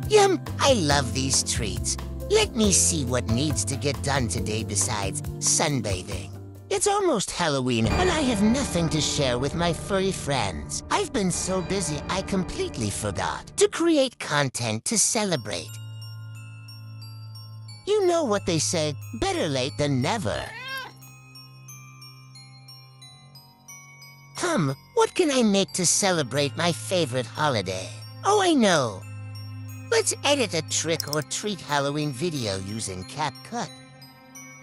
Yum, I love these treats. Let me see what needs to get done today besides sunbathing. It's almost Halloween, and I have nothing to share with my furry friends. I've been so busy I completely forgot to create content to celebrate. You know what they say, better late than never. What can I make to celebrate my favorite holiday? Oh, I know. Let's edit a trick-or-treat Halloween video using CapCut.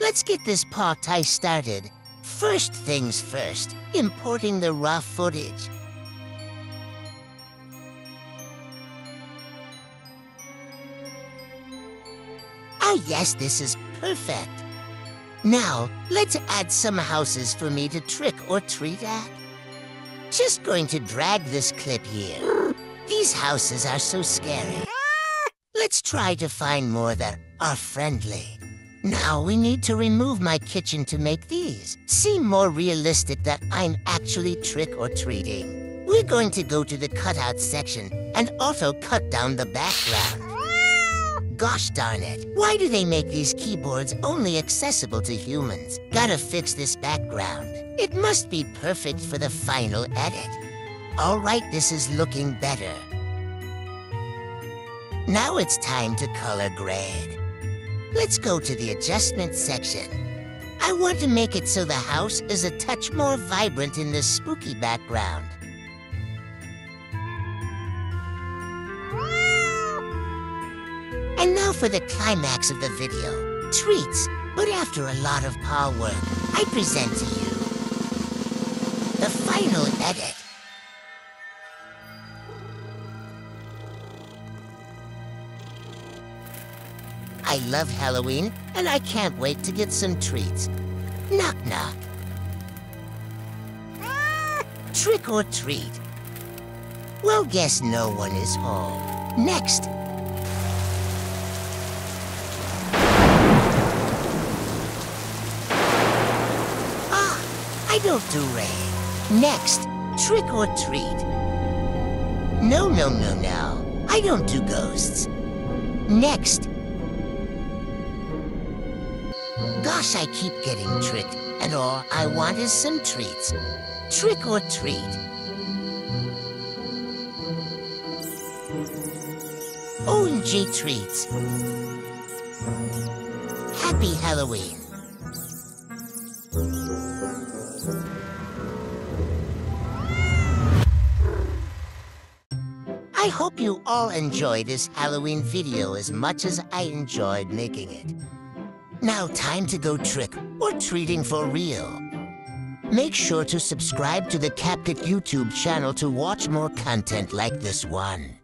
Let's get this party started. First things first, importing the raw footage. Oh yes, this is perfect. Now, let's add some houses for me to trick-or-treat at. Just going to drag this clip here. These houses are so scary. Let's try to find more that are friendly. Now we need to remove my kitchen to make these seem more realistic that I'm actually trick-or-treating. We're going to go to the cutout section and also cut down the background. Gosh darn it, why do they make these keyboards only accessible to humans? Gotta fix this background. It must be perfect for the final edit. All right, this is looking better. Now it's time to color grade. Let's go to the adjustment section. I want to make it so the house is a touch more vibrant in this spooky background. And now for the climax of the video, treats. But after a lot of paw work, I present to you the final edit. I love Halloween, and I can't wait to get some treats. Knock knock. Trick or treat. Well, guess no one is home. Next. I don't do rain. Next, trick or treat. No. I don't do ghosts. Next. Gosh, I keep getting tricked, and all I want is some treats. Trick or treat. OMG treats. Happy Halloween. I hope you all enjoyed this Halloween video as much as I enjoyed making it. Now time to go trick or treating for real. Make sure to subscribe to the CapCut YouTube channel to watch more content like this one.